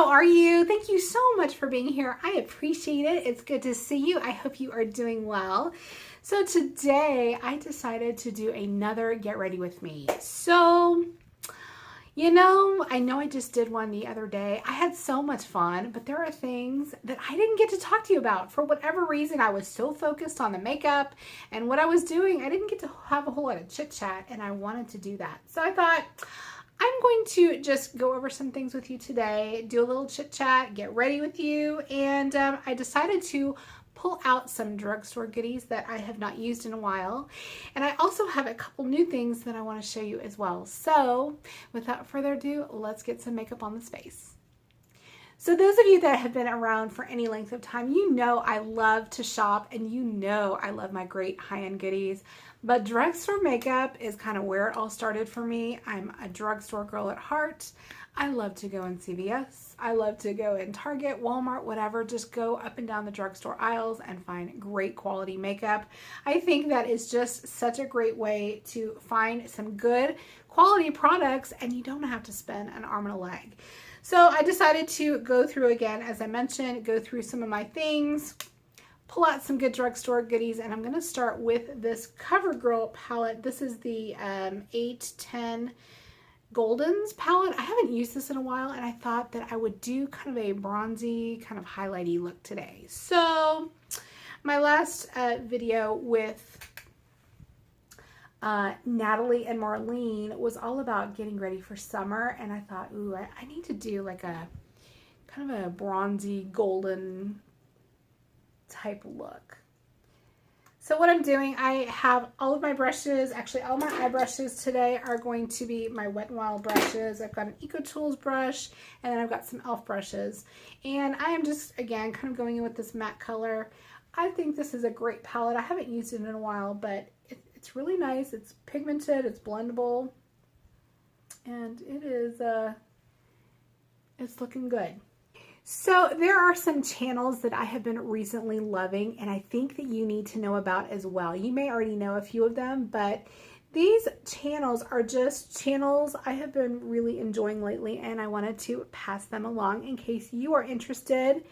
how are you? Thank you so much for being here. I appreciate it. It's good to see you. I hope you are doing well. So today I decided to do another Get Ready With Me. So, I know I just did one the other day. I had so much fun, but there are things that I didn't get to talk to you about. For whatever reason, I was so focused on the makeup and what I was doing, I didn't get to have a whole lot of chit chat, and I wanted to do that. So I thought, I'm going to just go over some things with you today, do a little chit chat, get ready with you, and I decided to pull out some drugstore goodies that I have not used in a while. And I also have a couple new things that I want to show you as well. So without further ado, let's get some makeup on this face. So those of you that have been around for any length of time, you know I love to shop, and you know I love my great high-end goodies. But drugstore makeup is kind of where it all started for me. I'm a drugstore girl at heart. I love to go in CVS. I love to go in Target, Walmart, whatever. Just go up and down the drugstore aisles and find great quality makeup. I think that is just such a great way to find some good quality products, and you don't have to spend an arm and a leg. So I decided to go through again, as I mentioned, go through some of my things, pull out some good drugstore goodies, and I'm going to start with this CoverGirl palette. This is the 810 Goldens palette. I haven't used this in a while, and I thought that I would do kind of a bronzy, kind of highlighty look today. So my last video with Nathalie and Marlene was all about getting ready for summer, and I thought, ooh, I need to do like a kind of a bronzy golden type look. So what I'm doing, I have all of my brushes, actually all my eye brushes today are going to be my Wet n Wild brushes. I've got an EcoTools brush, and then I've got some e.l.f. brushes. And I am just, again, kind of going in with this matte color. I think this is a great palette. I haven't used it in a while, but it's really nice. It's pigmented, it's blendable, and it is, it's looking good. So there are some channels that I have been recently loving, and I think that you need to know about as well. You may already know a few of them, but these channels are just channels I have been really enjoying lately, and I wanted to pass them along in case you are interested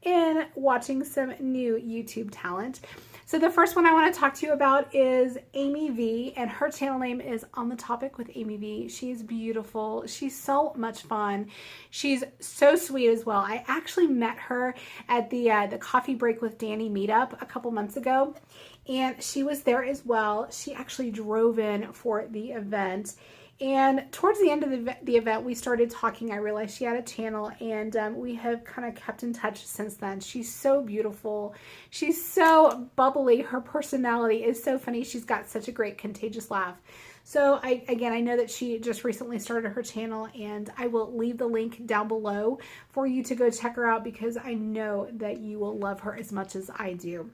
in watching some new YouTube talent. So the first one I want to talk to you about is Amy V, and her channel name is On the Topic with Amy V. She's beautiful. She's so much fun. She's so sweet as well. I actually met her at the Coffee Break with Danny meetup a couple months ago, and she was there as well. She actually drove in for the event. And towards the end of the event, we started talking. I realized she had a channel, and we have kind of kept in touch since then. She's so beautiful. She's so bubbly. Her personality is so funny. She's got such a great contagious laugh. So I know that she just recently started her channel, and I will leave the link down below for you to go check her out, because I know that you will love her as much as I do.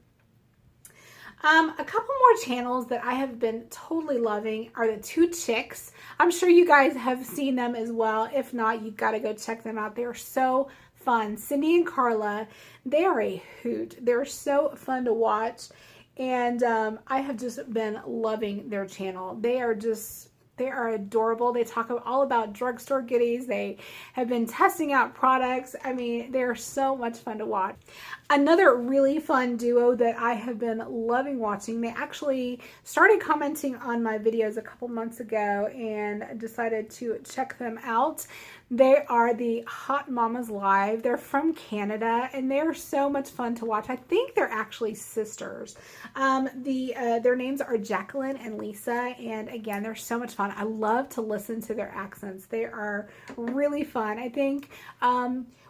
A couple more channels that I have been totally loving are the two chicks. I'm sure you guys have seen them as well. If not, you've got to go check them out. They are so fun. Cindy and Carla, they are a hoot. They're so fun to watch, and I have just been loving their channel. They are adorable. They talk all about drugstore goodies. They have been testing out products. I mean, they're so much fun to watch. Another really fun duo that I have been loving watching, they actually started commenting on my videos a couple months ago, and decided to check them out. They are the Hot Mamas Live. They're from Canada, and they're so much fun to watch. I think they're actually sisters. Their names are Jacqueline and Lisa, and again, they're so much fun. I love to listen to their accents. They are really fun. I think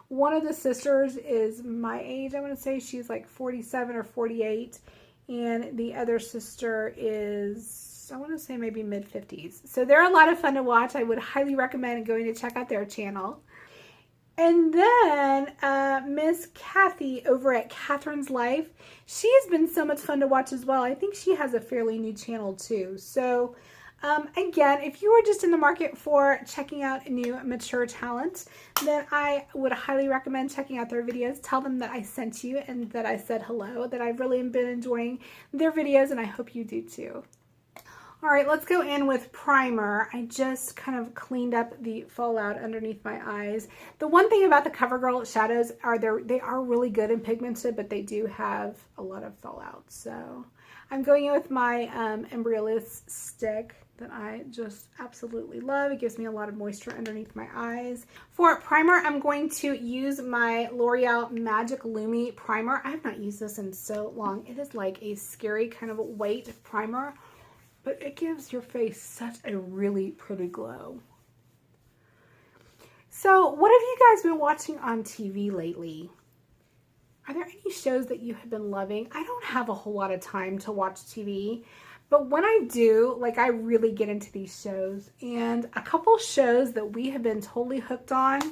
one of the sisters is my age. I want to say she's like 47 or 48, and the other sister is, I want to say, maybe mid-50s. So they're a lot of fun to watch. I would highly recommend going to check out their channel. And then Miss Kathy over at Catherine's Life, she has been so much fun to watch as well. I think she has a fairly new channel too. So again, if you are just in the market for checking out new mature talent, then I would highly recommend checking out their videos. Tell them that I sent you and that I said hello, that I've really been enjoying their videos, and I hope you do too. All right, let's go in with primer. I just kind of cleaned up the fallout underneath my eyes. The one thing about the CoverGirl shadows are they are really good and pigmented, but they do have a lot of fallout. So I'm going in with my Embryoless stick that I just absolutely love. It gives me a lot of moisture underneath my eyes. For primer, I'm going to use my L'Oreal Magic Lumi primer. I have not used this in so long. It is like a scary kind of white primer, but it gives your face such a really pretty glow. So what have you guys been watching on TV lately? Are there any shows that you have been loving? I don't have a whole lot of time to watch TV, but when I do, like, I really get into these shows. And a couple shows that we have been totally hooked on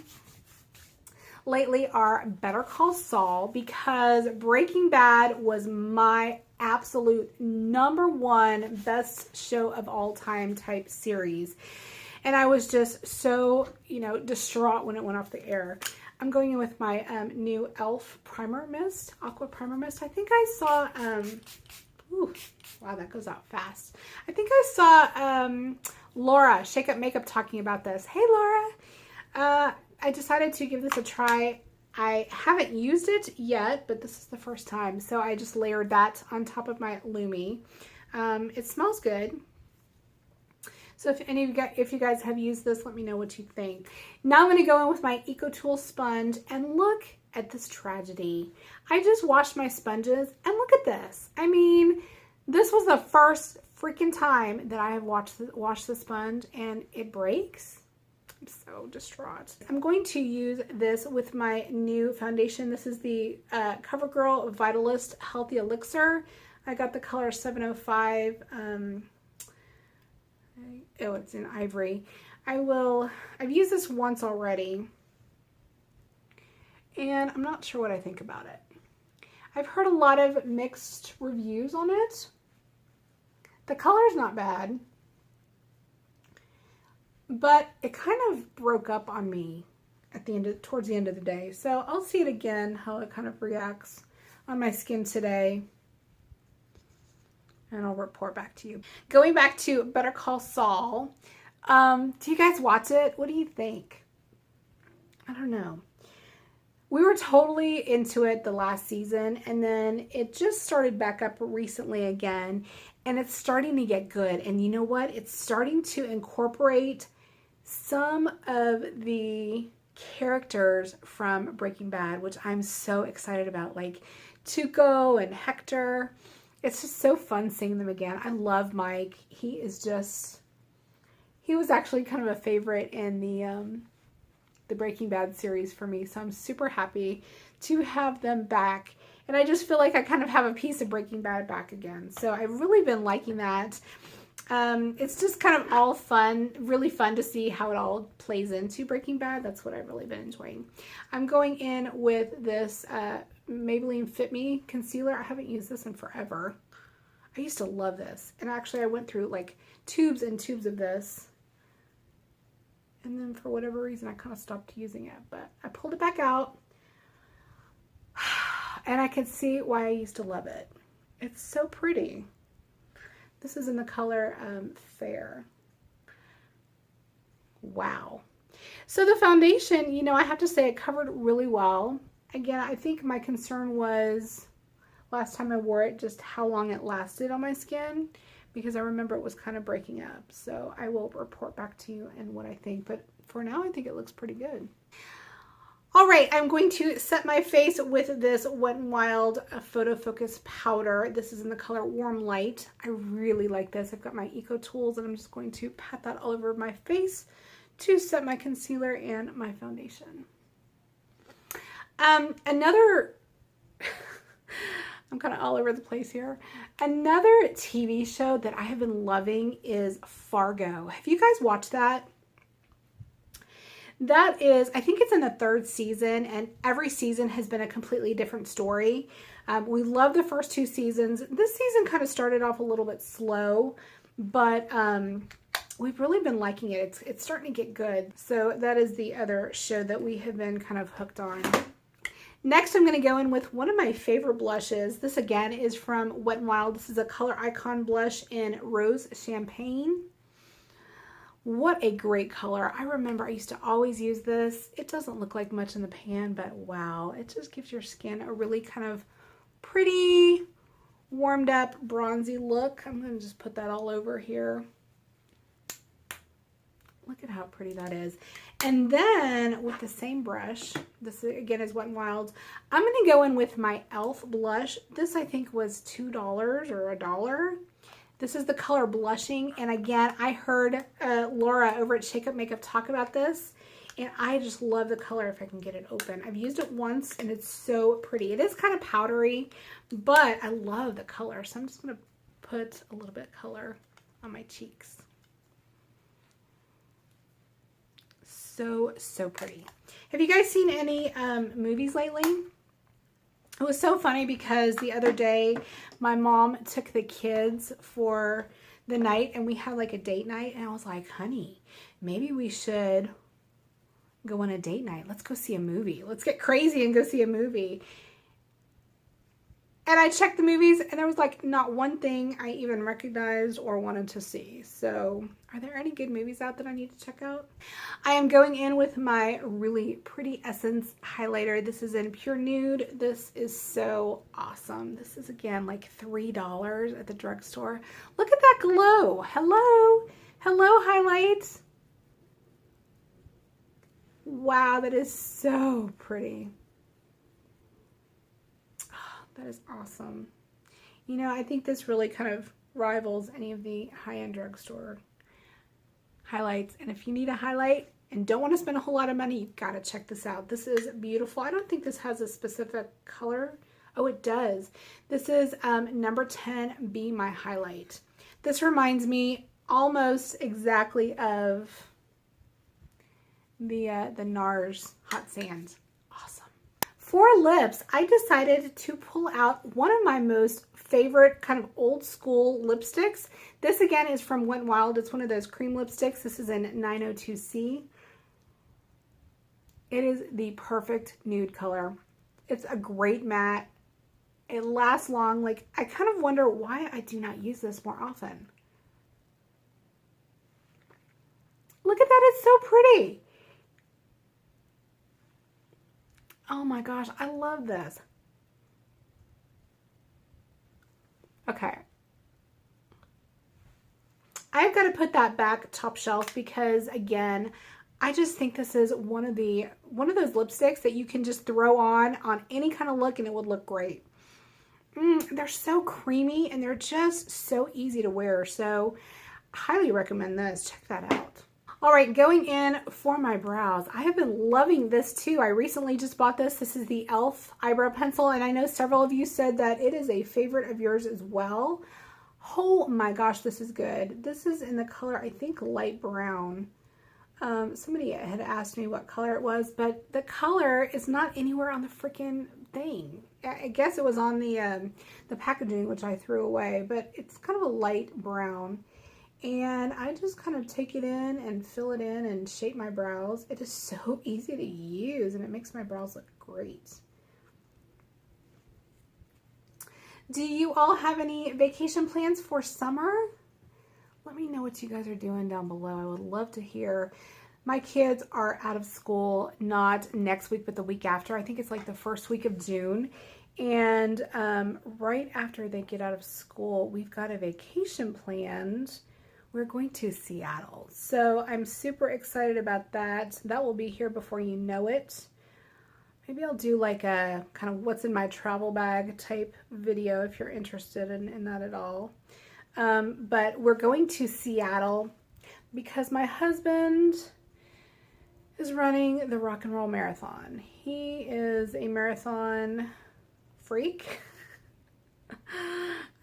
lately are Better Call Saul, because Breaking Bad was my absolute #1 best show of all time type series. And I was just so, you know, distraught when it went off the air. I'm going in with my new e.l.f. primer mist, aqua primer mist. I think I saw, ooh, wow, that goes out fast. I think I saw Laura, Shake Up Makeup, talking about this. Hey, Laura. I decided to give this a try. I haven't used it yet, but this is the first time. So I just layered that on top of my Lumi. It smells good. So if you guys have used this, let me know what you think. Now I'm going to go in with my EcoTool sponge, and look at this tragedy. I just washed my sponges, and look at this. I mean, this was the first freaking time that I have washed the sponge, and it breaks. I'm so distraught. I'm going to use this with my new foundation. This is the CoverGirl Vitalist Healthy Elixir. I got the color 705. Oh, it's in ivory. I've used this once already, and I'm not sure what I think about it. I've heard a lot of mixed reviews on it. The color's not bad, but it kind of broke up on me at the end towards the end of the day. So I'll see it again, how it kind of reacts on my skin today, and I'll report back to you. Going back to Better Call Saul, do you guys watch it? What do you think? I don't know. We were totally into it the last season, and then it just started back up recently again, and it's starting to get good. And you know what? It's starting to incorporate some of the characters from Breaking Bad, which I'm so excited about, like Tuco and Hector. It's just so fun seeing them again. I love Mike. He was actually kind of a favorite in the Breaking Bad series for me. So I'm super happy to have them back. And I just feel like I kind of have a piece of Breaking Bad back again. So I've really been liking that. It's just kind of all fun, really fun to see how it all plays into Breaking Bad. That's what I've really been enjoying. I'm going in with this Maybelline Fit Me concealer. I haven't used this in forever. I used to love this. And actually I went through like tubes and tubes of this. And then for whatever reason I kind of stopped using it. But I pulled it back out. And I can see why I used to love it. It's so pretty. This is in the color Fair. Wow. So the foundation, you know, I have to say it covered really well. Again, I think my concern was last time I wore it, just how long it lasted on my skin, because I remember it was kind of breaking up. So I will report back to you and what I think. But for now, I think it looks pretty good. All right, I'm going to set my face with this Wet n Wild Photo Focus powder. This is in the color Warm Light. I really like this. I've got my Eco Tools, and I'm just going to pat that all over my face to set my concealer and my foundation. Another, I'm kind of all over the place here. Another TV show that I have been loving is Fargo. Have you guys watched that? That is, I think it's in the 3rd season, and every season has been a completely different story. We love the first 2 seasons. This season kind of started off a little bit slow, but we've really been liking it. It's starting to get good. So that is the other show that we have been kind of hooked on. Next, I'm going to go in with one of my favorite blushes. This again is from Wet n Wild. This is a Color Icon blush in Rose Champagne. What a great color. I remember I used to always use this. It doesn't look like much in the pan, but wow, it just gives your skin a really kind of pretty, warmed up, bronzy look. I'm going to just put that all over here. Look at how pretty that is. And then with the same brush, this again is Wet n Wild, I'm going to go in with my e.l.f. blush. This I think was $2 or $1. This is the color Blushing. And again, I heard Laura over at Shake Up Makeup talk about this. And I just love the color if I can get it open. I've used it once and it's so pretty. It is kind of powdery, but I love the color. So I'm just going to put a little bit of color on my cheeks. So, so pretty. Have you guys seen any movies lately? It was so funny because the other day my mom took the kids for the night and we had like a date night, and I was like, honey, maybe we should go on a date night. Let's go see a movie. Let's get crazy and go see a movie. And I checked the movies and there was like not one thing I even recognized or wanted to see. So are there any good movies out that I need to check out? I am going in with my really pretty Essence highlighter. This is in Pure Nude. This is so awesome. This is again like $3 at the drugstore. Look at that glow. Hello. Hello, highlights. Wow, that is so pretty. That is awesome. You know, I think this really kind of rivals any of the high-end drugstore highlights. And if you need a highlight and don't want to spend a whole lot of money, you've got to check this out. This is beautiful. I don't think this has a specific color. Oh, it does. This is number 10, Be My Highlight. This reminds me almost exactly of the NARS Hot Sands. Awesome. For lips, I decided to pull out one of my most favorite kind of old school lipsticks. This again is from Wet n Wild. It's one of those cream lipsticks. This is in 902C. It is the perfect nude color. It's a great matte. It lasts long. Like, I kind of wonder why I do not use this more often. Look at that, it's so pretty. Oh my gosh, I love this. Okay. I've got to put that back top shelf because again, I just think this is one of those lipsticks that you can just throw on any kind of look and it would look great. They're so creamy and they're just so easy to wear. So I highly recommend this. Check that out. All right, going in for my brows. I have been loving this too. I recently just bought this. This is the e.l.f. eyebrow pencil, and I know several of you said that it is a favorite of yours as well. Oh my gosh, this is good. This is in the color, I think, light brown. Somebody had asked me what color it was, but the color is not anywhere on the freaking thing. I guess it was on the packaging, which I threw away, but it's kind of a light brown. And I just kind of take it in and fill it in and shape my brows. It is so easy to use and it makes my brows look great. Do you all have any vacation plans for summer? Let me know what you guys are doing down below. I would love to hear. My kids are out of school, not next week, but the week after. I think it's like the first week of June. And right after they get out of school, we've got a vacation planned. We're going to Seattle. So I'm super excited about that. That will be here before you know it. Maybe I'll do like a kind of what's in my travel bag type video if you're interested in that at all. But we're going to Seattle because my husband is running the Rock and Roll Marathon. He is a marathon freak.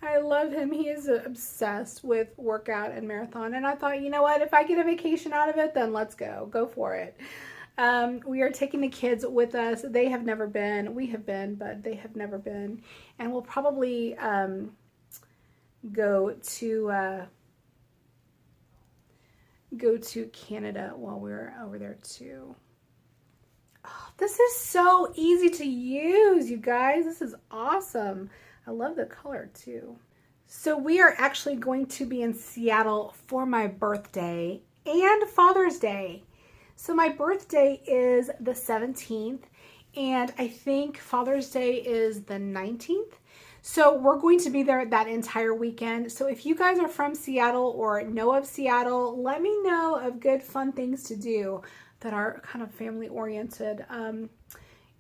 I love him. He is obsessed with workout and marathon. And I thought, you know what? If I get a vacation out of it, then let's go. Go for it. We are taking the kids with us. They have never been. We have been, but they have never been. And we'll probably go to Canada while we're over there too. Oh, this is so easy to use, you guys. This is awesome. I love the color too. So we are actually going to be in Seattle for my birthday and Father's Day. So my birthday is the 17th, and I think Father's Day is the 19th. So we're going to be there that entire weekend. So if you guys are from Seattle or know of Seattle, let me know of good fun things to do that are kind of family oriented.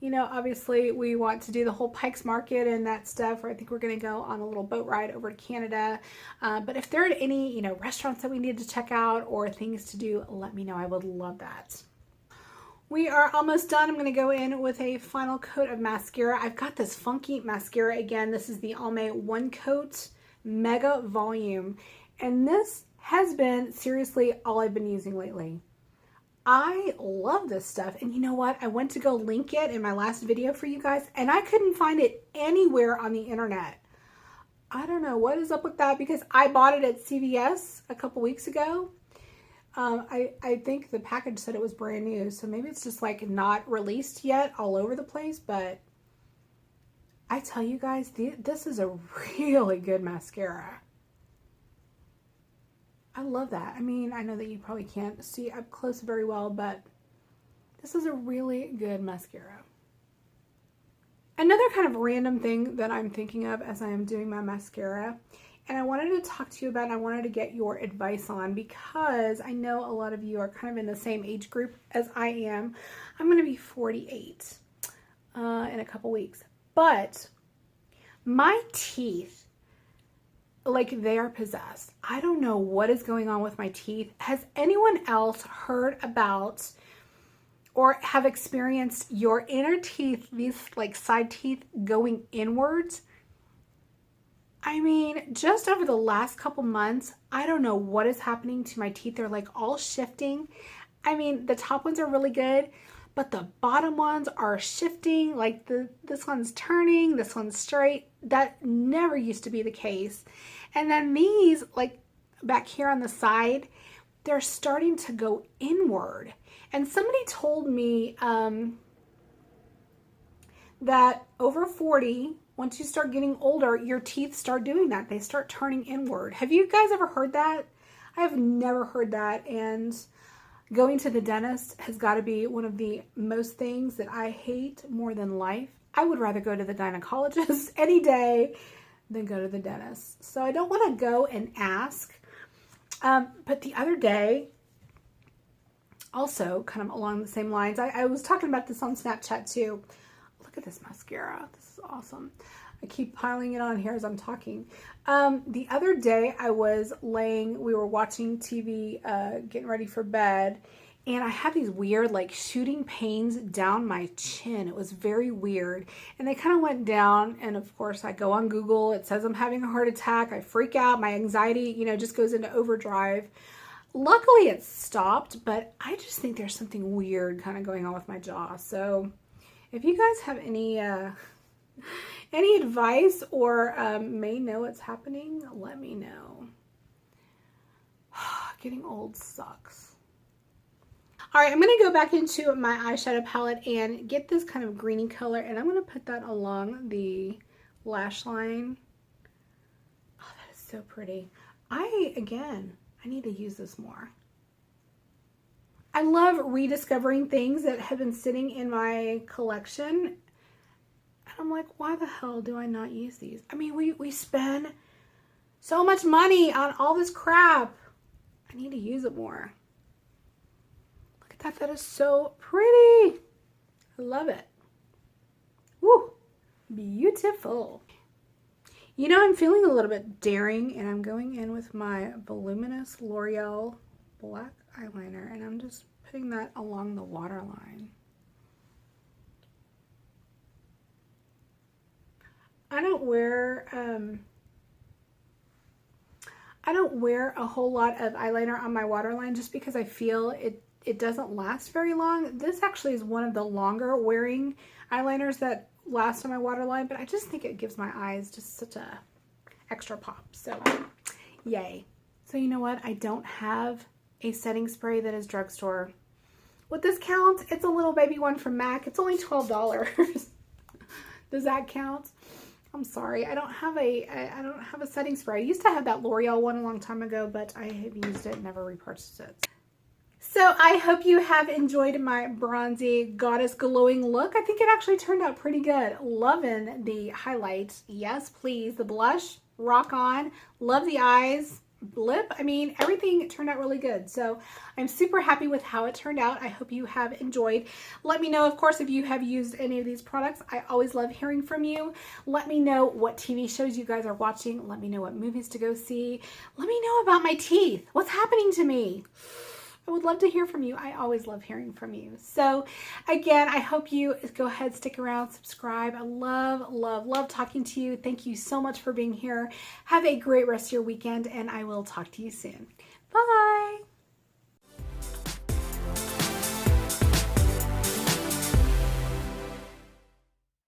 You know, obviously we want to do the whole Pikes Market and that stuff, or I think we're going to go on a little boat ride over to Canada. But if there are any, you know, restaurants that we need to check out or things to do, let me know. I would love that. We are almost done. I'm going to go in with a final coat of mascara. I've got this funky mascara again. This is the Almay One Coat Mega Volume. And this has been seriously all I've been using lately. I love this stuff. And you know what? I went to go link it in my last video for you guys, and I couldn't find it anywhere on the internet. I don't know what is up with that, because I bought it at CVS a couple weeks ago. I think the package said it was brand new, so maybe it's just like not released yet all over the place. But I tell you guys, this is a really good mascara. I love that. I mean, I know that you probably can't see up close very well, but this is a really good mascara. Another kind of random thing that I'm thinking of as I am doing my mascara, and I wanted to talk to you about, and I wanted to get your advice on, because I know a lot of you are kind of in the same age group as I am. I'm going to be 48 in a couple weeks, but my teeth, like, they are possessed. I don't know what is going on with my teeth. Has anyone else heard about or have experienced your inner teeth, these like side teeth going inwards? I mean, just over the last couple months, I don't know what is happening to my teeth. They're like all shifting. I mean, the top ones are really good, but the bottom ones are shifting. Like this one's turning, this one's straight. That never used to be the case. And then these, like back here on the side, they're starting to go inward. And somebody told me that over 40, once you start getting older, your teeth start doing that. They start turning inward. Have you guys ever heard that? I have never heard that. And going to the dentist has got to be one of the most things that I hate more than life. I would rather go to the gynecologist any day than go to the dentist. So I don't want to go and ask. But the other day, also kind of along the same lines, I was talking about this on Snapchat too. Look at this mascara. This is awesome. I keep piling it on here as I'm talking. The other day I was we were watching TV, getting ready for bed, and I had these weird like shooting pains down my chin. It was very weird. And they kind of went down, and of course I go on Google. It says I'm having a heart attack. I freak out. My anxiety, you know, just goes into overdrive. Luckily it stopped, but I just think there's something weird kind of going on with my jaw. So if you guys have any advice or may know what's happening, let me know. Getting old sucks. All right, I'm going to go back into my eyeshadow palette and get this kind of greeny color, and I'm going to put that along the lash line. Oh, that is so pretty. I need to use this more. I love rediscovering things that have been sitting in my collection. And I'm like, why the hell do I not use these? I mean, we spend so much money on all this crap. I need to use it more. Look at that. That is so pretty. I love it. Woo. Beautiful. You know, I'm feeling a little bit daring, and I'm going in with my voluminous L'Oreal black eyeliner, and I'm just putting that along the waterline. I don't wear a whole lot of eyeliner on my waterline just because I feel it doesn't last very long. This actually is one of the longer wearing eyeliners that last on my waterline, but I just think it gives my eyes just such a extra pop. So yay. So you know what? I don't have a setting spray that is drugstore. Would this count? It's a little baby one from MAC. It's only $12. Does that count? I'm sorry. I don't have a setting spray. I used to have that L'Oreal one a long time ago, but I have used it and never repurchased it. So I hope you have enjoyed my bronzy goddess glowing look. I think it actually turned out pretty good. Loving the highlights. Yes, please. The blush, rock on. Love the eyes. Lip, I mean, everything turned out really good. So I'm super happy with how it turned out. I hope you have enjoyed. Let me know, of course, if you have used any of these products. I always love hearing from you. Let me know what TV shows you guys are watching. Let me know what movies to go see. Let me know about my teeth. What's happening to me? I would love to hear from you. I always love hearing from you. So again, I hope you go ahead, stick around, subscribe. I love, love, love talking to you. Thank you so much for being here. Have a great rest of your weekend, and I will talk to you soon. Bye.